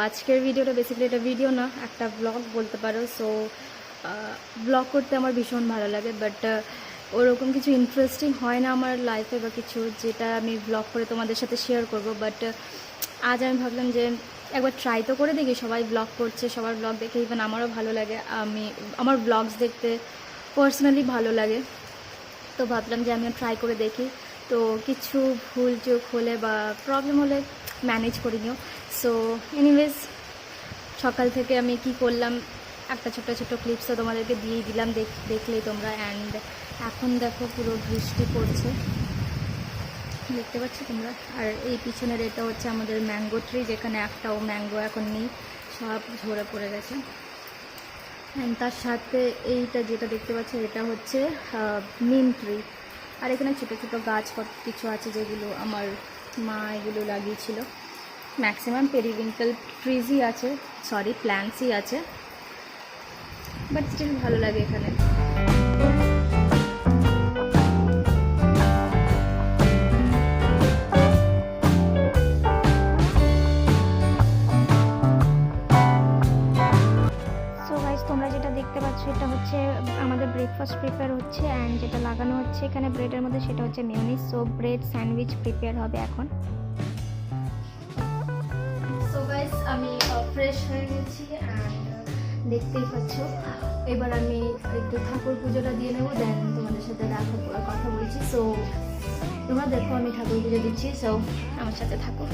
আজকের ভিডিওটা বেসিক্যালি এটা ভিডিও না, একটা ব্লগ বলতে পারো। সো ব্লগ করতে আমার ভীষণ ভালো লাগে, বাট ওরকম কিছু ইন্টারেস্টিং হয় না আমার লাইফে বা কিছু যেটা আমি ব্লগ করে তোমাদের সাথে শেয়ার করব। বাট আজ আমি ভাবলাম যে একবার ট্রাই তো করে দেখি। সবাই ব্লগ করছে, সবার ব্লগ দেখে ইভেন আমারও ভালো লাগে, আমার ব্লগস দেখতে পার্সোনালি ভালো লাগে। তো ভাবলাম যে আমিও ট্রাই করে দেখি। তো কিছু ভুল চোখ হলে বা প্রবলেম হলে ম্যানেজ করে নিও। সো এনিওয়েজ, সকাল থেকে আমি কি করলাম একটা ছোটো ছোটো ক্লিপসও তোমাদেরকে দিয়েই দিলাম, দেখলেই তোমরা। অ্যান্ড এখন দেখো পুরো বৃষ্টি পড়ছে, দেখতে পাচ্ছ তোমরা। আর এই পিছনের এটা হচ্ছে আমাদের ম্যাঙ্গো ট্রি, যেখানে একটাও ম্যাঙ্গো এখন নেই, সব ঝরে পড়ে গেছে। অ্যান্ড তার সাথে এইটা যেটা দেখতে পাচ্ছ এটা হচ্ছে নিম ট্রি। আর এখানে ছোটো ছোটো গাছ কিছু আছে যেগুলো আমার মা এগুলো লাগিয়েছিল। ম্যাক্সিমাম পেরিউইঙ্কেল ট্রিজই আছে, সরি প্ল্যান্টসই আছে, বাট স্টিল ভালো লাগে এখানে। তোমরা যেটা দেখতে পাচ্ছ এটা হচ্ছে আমাদের ব্রেকফাস্ট প্রিপেয়ার হচ্ছে, অ্যান্ড যেটা লাগানো হচ্ছে এখানে ব্রেডের মধ্যে সেটা হচ্ছে mayonnaise. So bread sandwich prepare হবে এখন। সো গাইস, আমি ফ্রেশ হয়ে গেছি অ্যান্ড দেখতেই পাচ্ছ। এবার আমি একটু ঠাকুর পুজোটা দিয়ে নেবো, দেন তোমাদের সাথে কথা বলছি। সো তোমরা দেখো আমি ঠাকুর পুজো দিচ্ছি, সো আমার সাথে থাকো।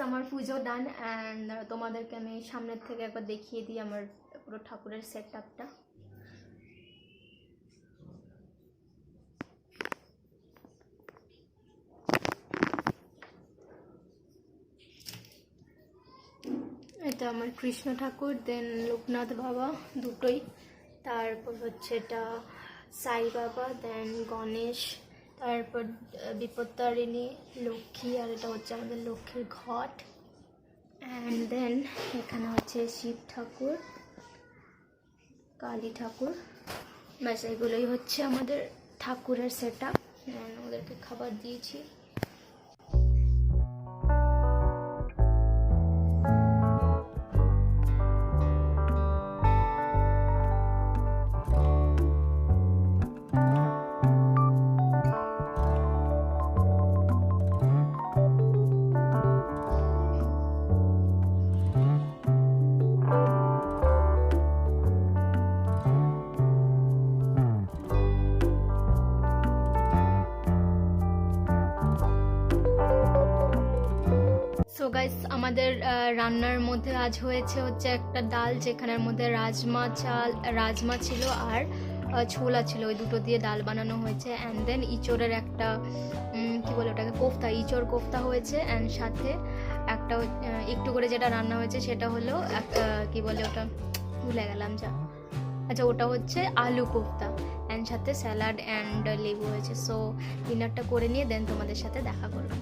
আমার পুজো ডান, অ্যান্ড তোমাদেরকে আমি সামনের থেকে একবার দেখিয়ে দিই আমার পুরো ঠাকুরের সেট আপটা। এটা আমার কৃষ্ণ ঠাকুর, দেন লোকনাথ বাবা দুটোই, তারপর হচ্ছে এটা সাই বাবা, দেন গণেশ, তারপর বিপত্তারিণী, লক্ষ্মী, আর এটা হচ্ছে আমাদের লক্ষ্মীর ঘট। অ্যান্ড দেন এখানে হচ্ছে শিব ঠাকুর, কালী ঠাকুর। ব্যাস এগুলোই হচ্ছে আমাদের ঠাকুরের সেট আপ। ওদেরকে খাবার দিয়েছি। গাইস আমাদের রান্নার মধ্যে আজ হচ্ছে একটা ডাল, যেখানের মধ্যে রাজমা ছিল আর ছোলা ছিল, ওই দুটো দিয়ে ডাল বানানো হয়েছে। অ্যান্ড দেন ইঁচড়ের একটা কি বলে ওটাকে, কোফতা, ইঁচড় কোফতা হয়েছে। অ্যান্ড সাথে একটা একটু করে যেটা রান্না হয়েছে সেটা হলো কি বলে ওটা, ভুলে গেলাম যা, আচ্ছা ওটা হচ্ছে আলু কোফতা। অ্যান্ড সাথে স্যালাড অ্যান্ড লেবু হয়েছে। সো ডিনারটা করে নিয়ে দেন তোমাদের সাথে দেখা করবো।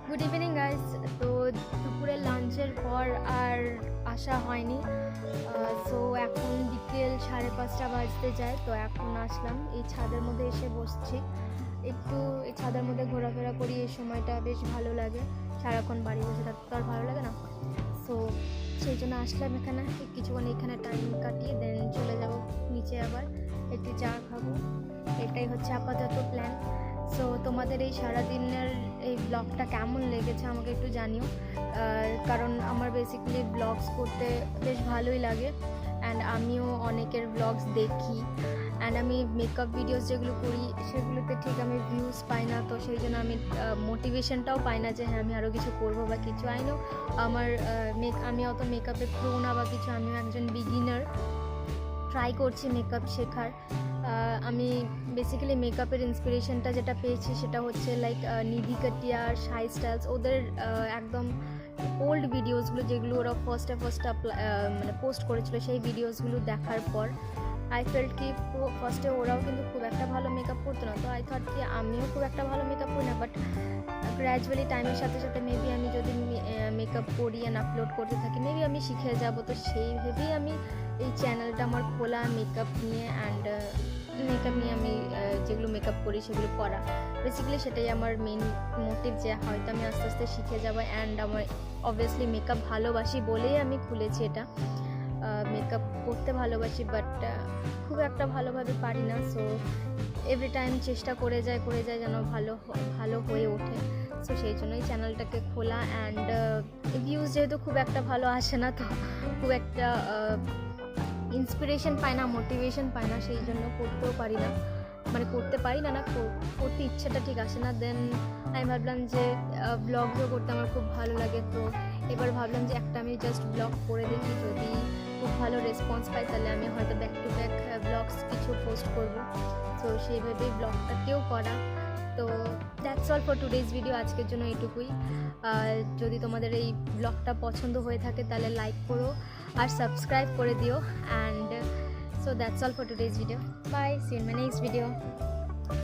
Good evening guys. তো দুপুরের লাঞ্চের পর আর আসা হয়নি। সো এখন বিকেল 5:30 বাজতে যায়। তো এখন আসলাম, এই ছাদের মধ্যে এসে বসছি, একটু এই ছাদের মধ্যে ঘোরাফেরা করি। এই সময়টা বেশ ভালো লাগে, সারাক্ষণ বাড়ি বসে থাকতে তো আর ভালো লাগে না। সো সেই জন্য আসলাম এখানে, কিছুক্ষণ এখানে টাইম কাটিয়ে দেন চলে যাব নিচে, আবার একটু চা খাবো। এটাই হচ্ছে আপাতত প্ল্যান। সো তোমাদের এই সারাদিনের এই ব্লগটা কেমন লেগেছে আমাকে একটু জানিও, কারণ আমার বেসিক্যালি ব্লগস করতে বেশ ভালোই লাগে। অ্যান্ড আমিও অনেকের ব্লগস দেখি। অ্যান্ড আমি মেকআপ ভিডিওস যেগুলো করি সেগুলোতে ঠিক আমি ভিউজ পাই না, তো সেই জন্য আমি মোটিভেশনটাও পাই না যে হ্যাঁ আমি আরও কিছু করবো বা কিছু। আইনো আমি অত মেকআপে প্রো না বা কিছু, আমিও একজন বিগিনার, ট্রাই করছি মেকআপ শেখার। আমি বেসিক্যালি মেকআপের ইন্সপিরেশনটা যেটা পেয়েছি সেটা হচ্ছে লাইক নিধি কাটিয়ার, সাই স্টাইলস, ওদের একদম ওল্ড ভিডিওসগুলো যেগুলো ওরা ফার্স্টে মানে পোস্ট করেছিল, সেই ভিডিওসগুলো দেখার পর আই ফেল্ট কি ফার্স্টে ওরাও কিন্তু খুব একটা ভালো মেকআপ করতো না। তো আই থট কি আমিও খুব একটা ভালো মেকআপ করি না, বাট গ্র্যাজুয়ালি টাইমের সাথে সাথে মেবি আমি যদি মেকআপ করি অ্যান্ড আপলোড করতে থাকি মেবি আমি শিখে যাব। তো সেই ভেবেই আমি এই চ্যানেলটা আমার খোলা, মেকআপ নিয়ে আমি যেগুলো মেকআপ করি সেগুলো করা। বেসিক্যালি সেটাই আমার মেন মোটিভ, যে হয়তো আমি আস্তে আস্তে শিখে যাবো। অ্যান্ড আমার অবভিয়াসলি মেকআপ ভালোবাসি বলেই আমি খুলেছি এটা। মেকআপ করতে ভালোবাসি, বাট খুব একটা ভালোভাবে পারি না। সো এভরি টাইম চেষ্টা করে যায় যেন ভালো হয়ে ওঠে। সো সেই জন্যই চ্যানেলটাকে খোলা। অ্যান্ড ভিউজ যেহেতু খুব একটা ভালো আসে না, তো খুব একটা ইন্সপিরেশন পাই না, মোটিভেশন পাই না, সেই জন্য করতেও পারি না, মানে করতে পারি না করতে ইচ্ছাটা ঠিক আসে না। দেন আমি ভাবলাম যে ব্লগও করতে আমার খুব ভালো লাগে। তো এবার ভাবলাম যে একটা আমি জাস্ট ব্লগ করে দেখি, যদি খুব ভালো রেসপন্স পাই তাহলে আমি হয়তো ব্যাক টু ব্যাক ব্লগস কিছু পোস্ট করবো। তো সেইভাবেই ব্লগটাকেও করা। তো that's all for today's video, আজকের জন্য এইটুকুই। যদি তোমাদের এই ব্লগটা পছন্দ হয়ে থাকে তাহলে লাইক করো আর সাবস্ক্রাইব করে দিও। And so that's all for today's video, bye, see you in my next video.